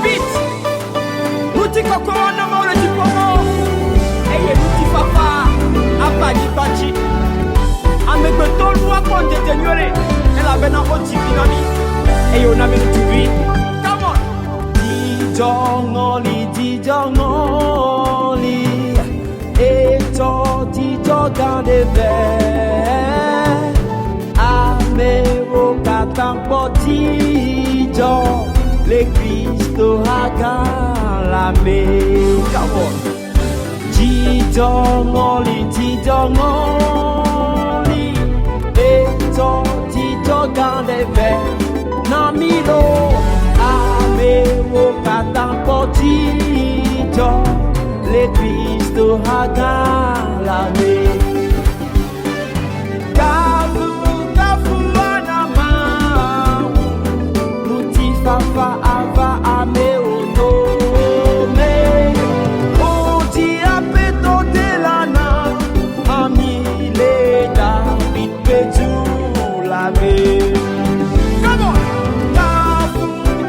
beat. Nuti kokona mo le tipomo. Eye nuti papa. Abadi bachi. Amegbe tolwa konde tenyore. Ela bena oti binami. Eye oname nutubi. Come on. Dzidzonoli, Dzidzonoli. Eto Dzidzogande ve. Amero katampo Dzidzo. Le Cristo hagalame. Come on. Dzidzonoli, Dzidzonoli. Eto Dzidzogande ve. Namilo. Amero katampo Dzidzo. Le Cristo hagalame. Papa ava ame onome. Oti apeto delana. Amile David petu lame. Come on.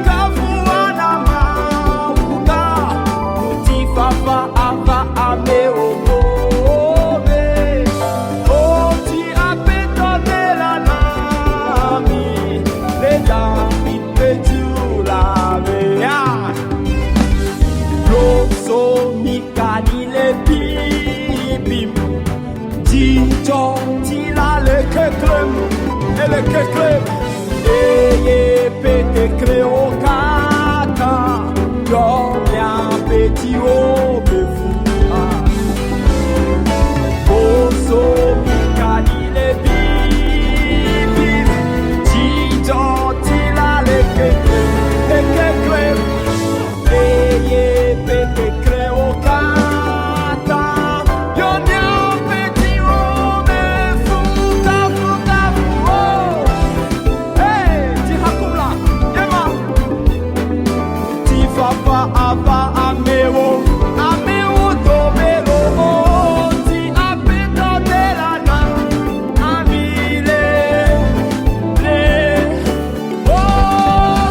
Kafu anama uga. Oti papa ava ame onome. Oti apeto delana. Amile David petu. Le bibim Dzidzo tila le keklem et le keklem eye pete creo kaka yo ya petit o befu oso mikani le bibim Dzidzo tila le keklem eye pete creo kaka. Ava ameo, ameo domero, ti apeto delana, amile, le, oh,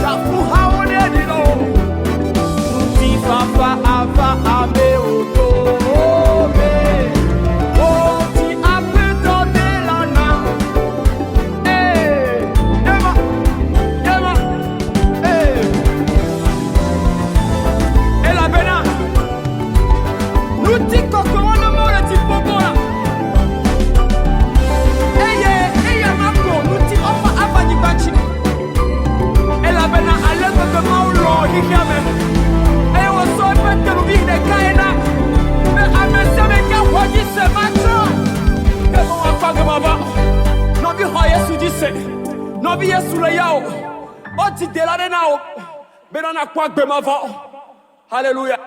kafu haoneri, no, ti papa ava ameo dome, oh, ti apeto delana, Novi Yesu le yao, oti delane nao, benana kwa gbe mavo. Hallelujah.